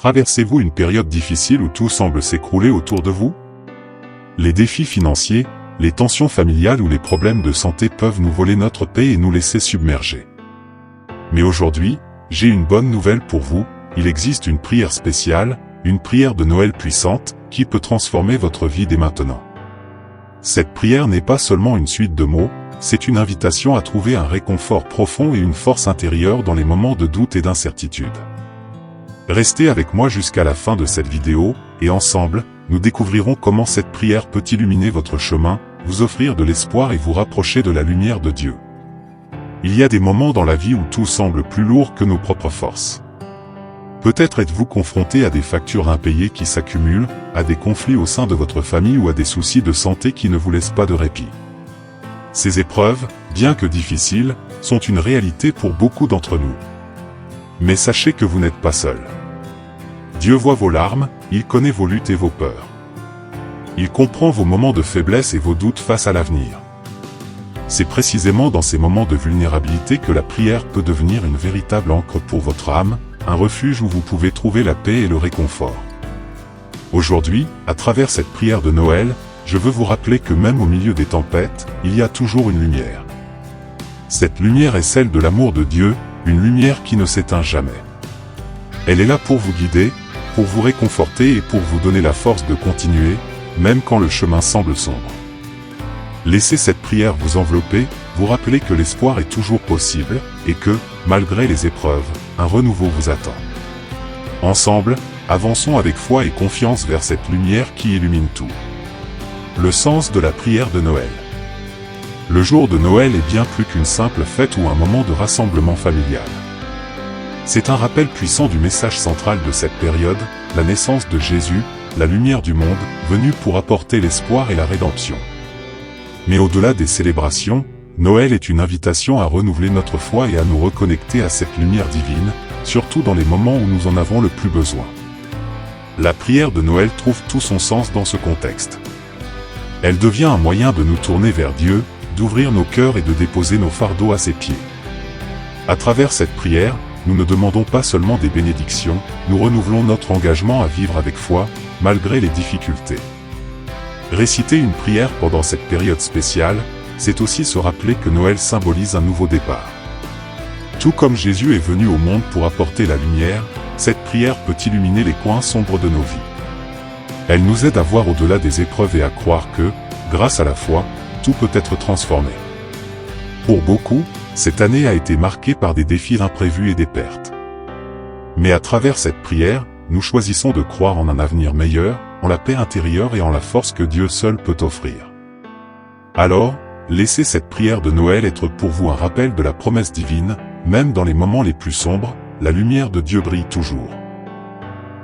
Traversez-vous une période difficile où tout semble s'écrouler autour de vous? Les défis financiers, les tensions familiales ou les problèmes de santé peuvent nous voler notre paix et nous laisser submerger. Mais aujourd'hui, j'ai une bonne nouvelle pour vous, il existe une prière spéciale, une prière de Noël puissante, qui peut transformer votre vie dès maintenant. Cette prière n'est pas seulement une suite de mots, c'est une invitation à trouver un réconfort profond et une force intérieure dans les moments de doute et d'incertitude. Restez avec moi jusqu'à la fin de cette vidéo, et ensemble, nous découvrirons comment cette prière peut illuminer votre chemin, vous offrir de l'espoir et vous rapprocher de la lumière de Dieu. Il y a des moments dans la vie où tout semble plus lourd que nos propres forces. Peut-être êtes-vous confronté à des factures impayées qui s'accumulent, à des conflits au sein de votre famille ou à des soucis de santé qui ne vous laissent pas de répit. Ces épreuves, bien que difficiles, sont une réalité pour beaucoup d'entre nous. Mais sachez que vous n'êtes pas seul. Dieu voit vos larmes, il connaît vos luttes et vos peurs. Il comprend vos moments de faiblesse et vos doutes face à l'avenir. C'est précisément dans ces moments de vulnérabilité que la prière peut devenir une véritable ancre pour votre âme, un refuge où vous pouvez trouver la paix et le réconfort. Aujourd'hui, à travers cette prière de Noël, je veux vous rappeler que même au milieu des tempêtes, il y a toujours une lumière. Cette lumière est celle de l'amour de Dieu, une lumière qui ne s'éteint jamais. Elle est là pour vous guider, pour vous réconforter et pour vous donner la force de continuer, même quand le chemin semble sombre. Laissez cette prière vous envelopper, vous rappeler que l'espoir est toujours possible, et que, malgré les épreuves, un renouveau vous attend. Ensemble, avançons avec foi et confiance vers cette lumière qui illumine tout. Le sens de la prière de Noël. Le jour de Noël est bien plus qu'une simple fête ou un moment de rassemblement familial. C'est un rappel puissant du message central de cette période, la naissance de Jésus, la lumière du monde, venue pour apporter l'espoir et la rédemption. Mais au-delà des célébrations, Noël est une invitation à renouveler notre foi et à nous reconnecter à cette lumière divine, surtout dans les moments où nous en avons le plus besoin. La prière de Noël trouve tout son sens dans ce contexte. Elle devient un moyen de nous tourner vers Dieu, d'ouvrir nos cœurs et de déposer nos fardeaux à ses pieds. À travers cette prière, nous ne demandons pas seulement des bénédictions, nous renouvelons notre engagement à vivre avec foi, malgré les difficultés. Réciter une prière pendant cette période spéciale, c'est aussi se rappeler que Noël symbolise un nouveau départ. Tout comme Jésus est venu au monde pour apporter la lumière, cette prière peut illuminer les coins sombres de nos vies. Elle nous aide à voir au-delà des épreuves et à croire que, grâce à la foi, tout peut être transformé. Pour beaucoup, cette année a été marquée par des défis imprévus et des pertes. Mais à travers cette prière, nous choisissons de croire en un avenir meilleur, en la paix intérieure et en la force que Dieu seul peut offrir. Alors, laissez cette prière de Noël être pour vous un rappel de la promesse divine, même dans les moments les plus sombres, la lumière de Dieu brille toujours.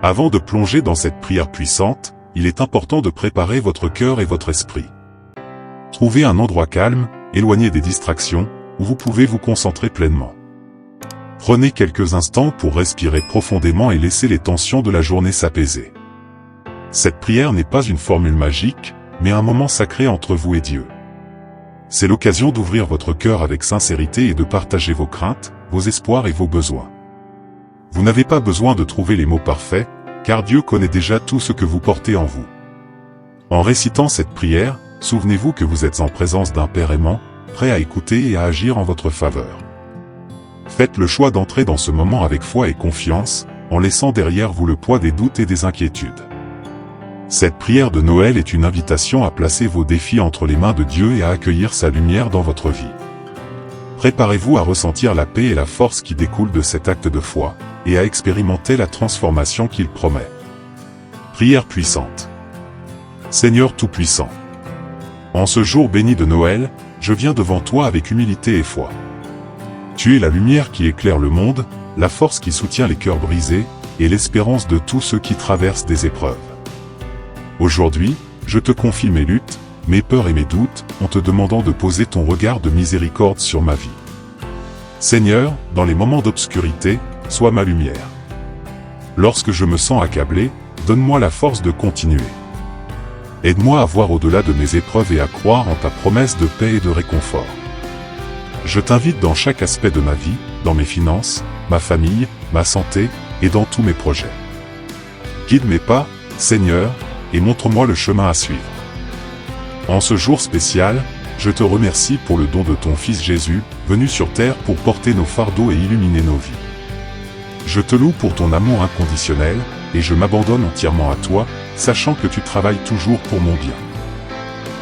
Avant de plonger dans cette prière puissante, il est important de préparer votre cœur et votre esprit. Trouvez un endroit calme, éloigné des distractions, où vous pouvez vous concentrer pleinement. Prenez quelques instants pour respirer profondément et laisser les tensions de la journée s'apaiser. Cette prière n'est pas une formule magique, mais un moment sacré entre vous et Dieu. C'est l'occasion d'ouvrir votre cœur avec sincérité et de partager vos craintes, vos espoirs et vos besoins. Vous n'avez pas besoin de trouver les mots parfaits, car Dieu connaît déjà tout ce que vous portez en vous. En récitant cette prière, souvenez-vous que vous êtes en présence d'un Père aimant, prêt à écouter et à agir en votre faveur. Faites le choix d'entrer dans ce moment avec foi et confiance, en laissant derrière vous le poids des doutes et des inquiétudes. Cette prière de Noël est une invitation à placer vos défis entre les mains de Dieu et à accueillir sa lumière dans votre vie. Préparez-vous à ressentir la paix et la force qui découlent de cet acte de foi, et à expérimenter la transformation qu'il promet. Prière puissante. Seigneur Tout-Puissant, en ce jour béni de Noël, je viens devant toi avec humilité et foi. Tu es la lumière qui éclaire le monde, la force qui soutient les cœurs brisés, et l'espérance de tous ceux qui traversent des épreuves. Aujourd'hui, je te confie mes luttes, mes peurs et mes doutes, en te demandant de poser ton regard de miséricorde sur ma vie. Seigneur, dans les moments d'obscurité, sois ma lumière. Lorsque je me sens accablé, donne-moi la force de continuer. Aide-moi à voir au-delà de mes épreuves et à croire en ta promesse de paix et de réconfort. Je t'invite dans chaque aspect de ma vie, dans mes finances, ma famille, ma santé, et dans tous mes projets. Guide mes pas, Seigneur, et montre-moi le chemin à suivre. En ce jour spécial, je te remercie pour le don de ton Fils Jésus, venu sur terre pour porter nos fardeaux et illuminer nos vies. Je te loue pour ton amour inconditionnel, et je m'abandonne entièrement à toi, sachant que tu travailles toujours pour mon bien.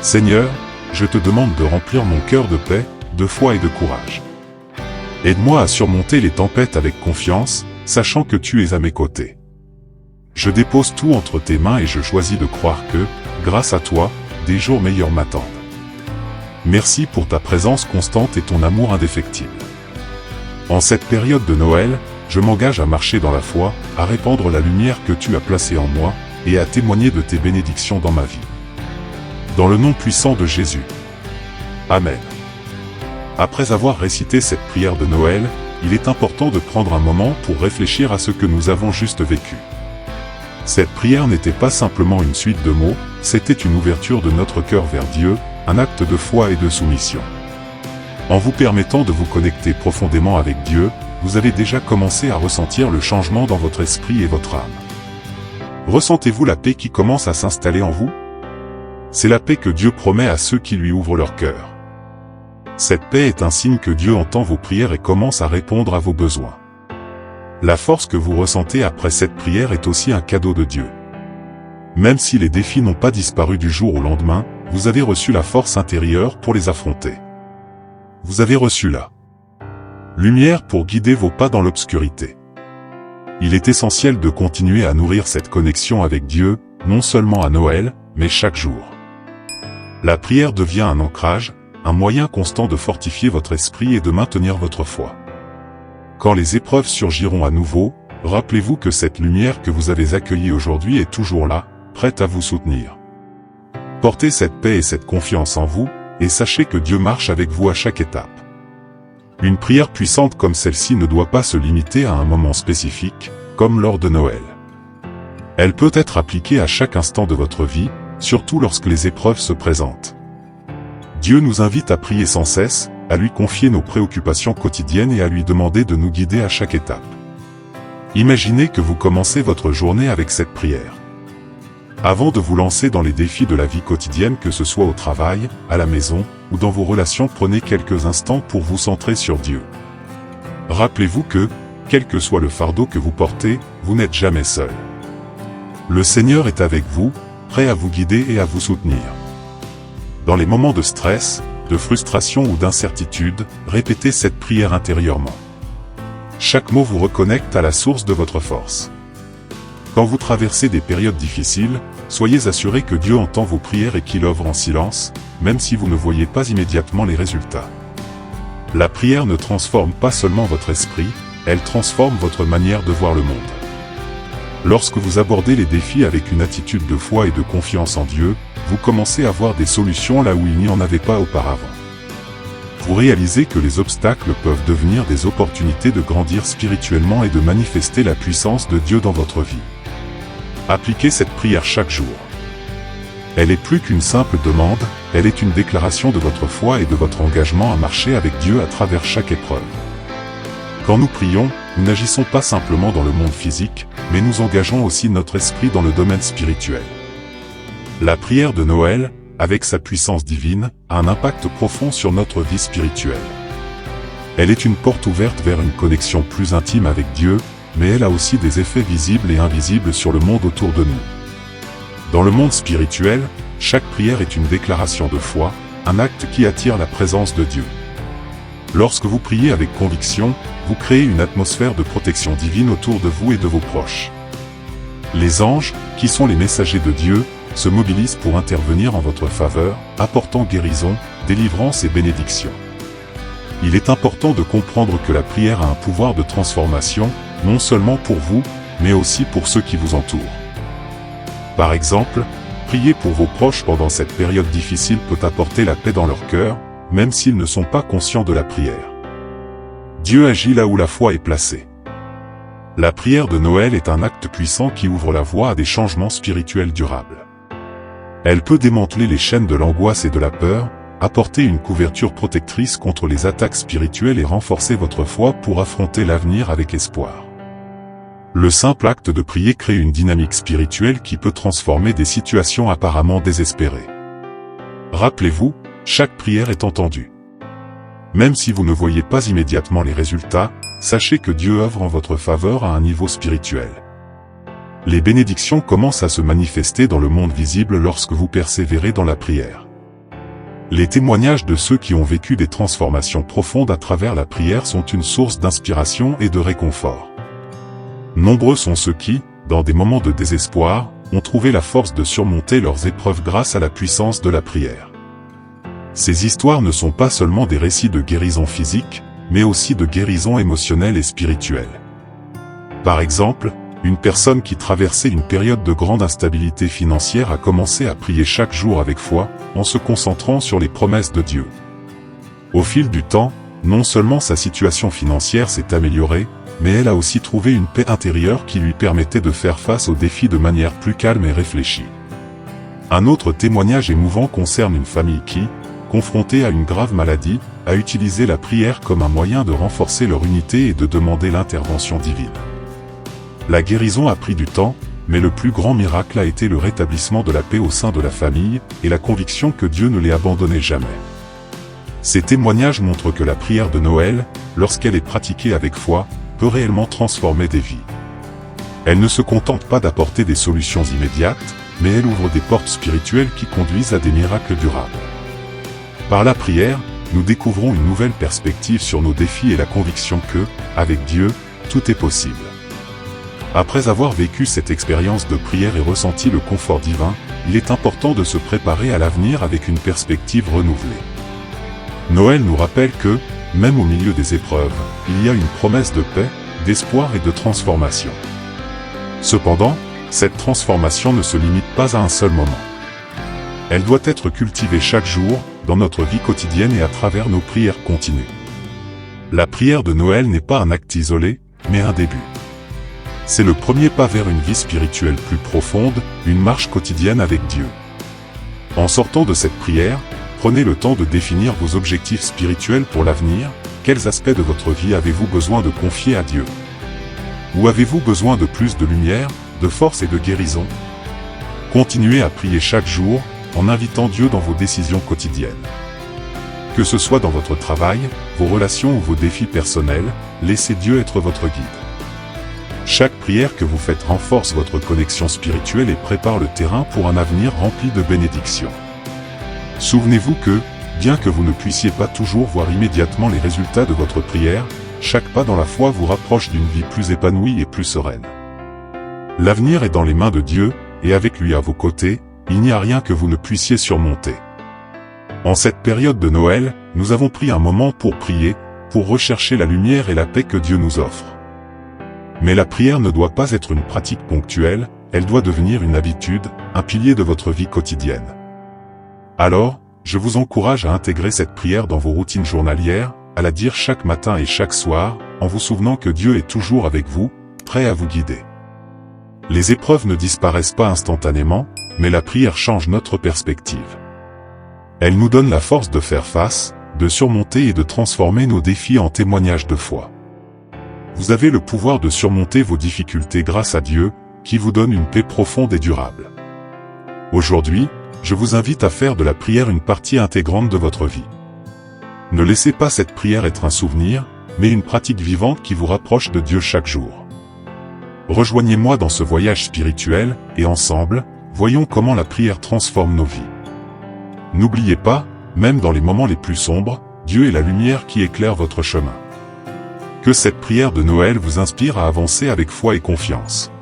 Seigneur, je te demande de remplir mon cœur de paix, de foi et de courage. Aide-moi à surmonter les tempêtes avec confiance, sachant que tu es à mes côtés. Je dépose tout entre tes mains et je choisis de croire que, grâce à toi, des jours meilleurs m'attendent. Merci pour ta présence constante et ton amour indéfectible. En cette période de Noël, je m'engage à marcher dans la foi, à répandre la lumière que tu as placée en moi, et à témoigner de tes bénédictions dans ma vie. Dans le nom puissant de Jésus. Amen. Après avoir récité cette prière de Noël, il est important de prendre un moment pour réfléchir à ce que nous avons juste vécu. Cette prière n'était pas simplement une suite de mots, c'était une ouverture de notre cœur vers Dieu, un acte de foi et de soumission. En vous permettant de vous connecter profondément avec Dieu, vous avez déjà commencé à ressentir le changement dans votre esprit et votre âme. Ressentez-vous la paix qui commence à s'installer en vous? C'est la paix que Dieu promet à ceux qui lui ouvrent leur cœur. Cette paix est un signe que Dieu entend vos prières et commence à répondre à vos besoins. La force que vous ressentez après cette prière est aussi un cadeau de Dieu. Même si les défis n'ont pas disparu du jour au lendemain, vous avez reçu la force intérieure pour les affronter. Vous avez reçu la lumière pour guider vos pas dans l'obscurité. Il est essentiel de continuer à nourrir cette connexion avec Dieu, non seulement à Noël, mais chaque jour. La prière devient un ancrage, un moyen constant de fortifier votre esprit et de maintenir votre foi. Quand les épreuves surgiront à nouveau, rappelez-vous que cette lumière que vous avez accueillie aujourd'hui est toujours là, prête à vous soutenir. Portez cette paix et cette confiance en vous, et sachez que Dieu marche avec vous à chaque étape. Une prière puissante comme celle-ci ne doit pas se limiter à un moment spécifique, comme lors de Noël. Elle peut être appliquée à chaque instant de votre vie, surtout lorsque les épreuves se présentent. Dieu nous invite à prier sans cesse, à lui confier nos préoccupations quotidiennes et à lui demander de nous guider à chaque étape. Imaginez que vous commencez votre journée avec cette prière. Avant de vous lancer dans les défis de la vie quotidienne, que ce soit au travail, à la maison, ou dans vos relations, prenez quelques instants pour vous centrer sur Dieu. Rappelez-vous que, quel que soit le fardeau que vous portez, vous n'êtes jamais seul. Le Seigneur est avec vous, prêt à vous guider et à vous soutenir. Dans les moments de stress, de frustration ou d'incertitude, répétez cette prière intérieurement. Chaque mot vous reconnecte à la source de votre force. Quand vous traversez des périodes difficiles, soyez assurés que Dieu entend vos prières et qu'il œuvre en silence, même si vous ne voyez pas immédiatement les résultats. La prière ne transforme pas seulement votre esprit, elle transforme votre manière de voir le monde. Lorsque vous abordez les défis avec une attitude de foi et de confiance en Dieu, vous commencez à voir des solutions là où il n'y en avait pas auparavant. Vous réalisez que les obstacles peuvent devenir des opportunités de grandir spirituellement et de manifester la puissance de Dieu dans votre vie. Appliquez cette prière chaque jour. Elle est plus qu'une simple demande, elle est une déclaration de votre foi et de votre engagement à marcher avec Dieu à travers chaque épreuve. Quand nous prions, nous n'agissons pas simplement dans le monde physique, mais nous engageons aussi notre esprit dans le domaine spirituel. La prière de Noël, avec sa puissance divine, a un impact profond sur notre vie spirituelle. Elle est une porte ouverte vers une connexion plus intime avec Dieu, mais elle a aussi des effets visibles et invisibles sur le monde autour de nous. Dans le monde spirituel, chaque prière est une déclaration de foi, un acte qui attire la présence de Dieu. Lorsque vous priez avec conviction, vous créez une atmosphère de protection divine autour de vous et de vos proches. Les anges, qui sont les messagers de Dieu, se mobilisent pour intervenir en votre faveur, apportant guérison, délivrance et bénédiction. Il est important de comprendre que la prière a un pouvoir de transformation, non seulement pour vous, mais aussi pour ceux qui vous entourent. Par exemple, prier pour vos proches pendant cette période difficile peut apporter la paix dans leur cœur, même s'ils ne sont pas conscients de la prière. Dieu agit là où la foi est placée. La prière de Noël est un acte puissant qui ouvre la voie à des changements spirituels durables. Elle peut démanteler les chaînes de l'angoisse et de la peur, apporter une couverture protectrice contre les attaques spirituelles et renforcer votre foi pour affronter l'avenir avec espoir. Le simple acte de prier crée une dynamique spirituelle qui peut transformer des situations apparemment désespérées. Rappelez-vous, chaque prière est entendue. Même si vous ne voyez pas immédiatement les résultats, sachez que Dieu œuvre en votre faveur à un niveau spirituel. Les bénédictions commencent à se manifester dans le monde visible lorsque vous persévérez dans la prière. Les témoignages de ceux qui ont vécu des transformations profondes à travers la prière sont une source d'inspiration et de réconfort. Nombreux sont ceux qui, dans des moments de désespoir, ont trouvé la force de surmonter leurs épreuves grâce à la puissance de la prière. Ces histoires ne sont pas seulement des récits de guérison physique, mais aussi de guérison émotionnelle et spirituelle. Par exemple, une personne qui traversait une période de grande instabilité financière a commencé à prier chaque jour avec foi, en se concentrant sur les promesses de Dieu. Au fil du temps, non seulement sa situation financière s'est améliorée, mais elle a aussi trouvé une paix intérieure qui lui permettait de faire face aux défis de manière plus calme et réfléchie. Un autre témoignage émouvant concerne une famille qui, confrontée à une grave maladie, a utilisé la prière comme un moyen de renforcer leur unité et de demander l'intervention divine. La guérison a pris du temps, mais le plus grand miracle a été le rétablissement de la paix au sein de la famille, et la conviction que Dieu ne les abandonnait jamais. Ces témoignages montrent que la prière de Noël, lorsqu'elle est pratiquée avec foi, peut réellement transformer des vies. Elle ne se contente pas d'apporter des solutions immédiates, mais elle ouvre des portes spirituelles qui conduisent à des miracles durables. Par la prière, nous découvrons une nouvelle perspective sur nos défis et la conviction que, avec Dieu, tout est possible. Après avoir vécu cette expérience de prière et ressenti le confort divin, il est important de se préparer à l'avenir avec une perspective renouvelée. Noël nous rappelle que, même au milieu des épreuves, il y a une promesse de paix, d'espoir et de transformation. Cependant, cette transformation ne se limite pas à un seul moment. Elle doit être cultivée chaque jour, dans notre vie quotidienne et à travers nos prières continues. La prière de Noël n'est pas un acte isolé, mais un début. C'est le premier pas vers une vie spirituelle plus profonde, une marche quotidienne avec Dieu. En sortant de cette prière, prenez le temps de définir vos objectifs spirituels pour l'avenir. Quels aspects de votre vie avez-vous besoin de confier à Dieu? Ou avez-vous besoin de plus de lumière, de force et de guérison? Continuez à prier chaque jour, en invitant Dieu dans vos décisions quotidiennes. Que ce soit dans votre travail, vos relations ou vos défis personnels, laissez Dieu être votre guide. Chaque prière que vous faites renforce votre connexion spirituelle et prépare le terrain pour un avenir rempli de bénédictions. Souvenez-vous que, bien que vous ne puissiez pas toujours voir immédiatement les résultats de votre prière, chaque pas dans la foi vous rapproche d'une vie plus épanouie et plus sereine. L'avenir est dans les mains de Dieu, et avec lui à vos côtés, il n'y a rien que vous ne puissiez surmonter. En cette période de Noël, nous avons pris un moment pour prier, pour rechercher la lumière et la paix que Dieu nous offre. Mais la prière ne doit pas être une pratique ponctuelle, elle doit devenir une habitude, un pilier de votre vie quotidienne. Alors, je vous encourage à intégrer cette prière dans vos routines journalières, à la dire chaque matin et chaque soir, en vous souvenant que Dieu est toujours avec vous, prêt à vous guider. Les épreuves ne disparaissent pas instantanément, mais la prière change notre perspective. Elle nous donne la force de faire face, de surmonter et de transformer nos défis en témoignages de foi. Vous avez le pouvoir de surmonter vos difficultés grâce à Dieu, qui vous donne une paix profonde et durable. Aujourd'hui, je vous invite à faire de la prière une partie intégrante de votre vie. Ne laissez pas cette prière être un souvenir, mais une pratique vivante qui vous rapproche de Dieu chaque jour. Rejoignez-moi dans ce voyage spirituel, et ensemble, voyons comment la prière transforme nos vies. N'oubliez pas, même dans les moments les plus sombres, Dieu est la lumière qui éclaire votre chemin. Que cette prière de Noël vous inspire à avancer avec foi et confiance.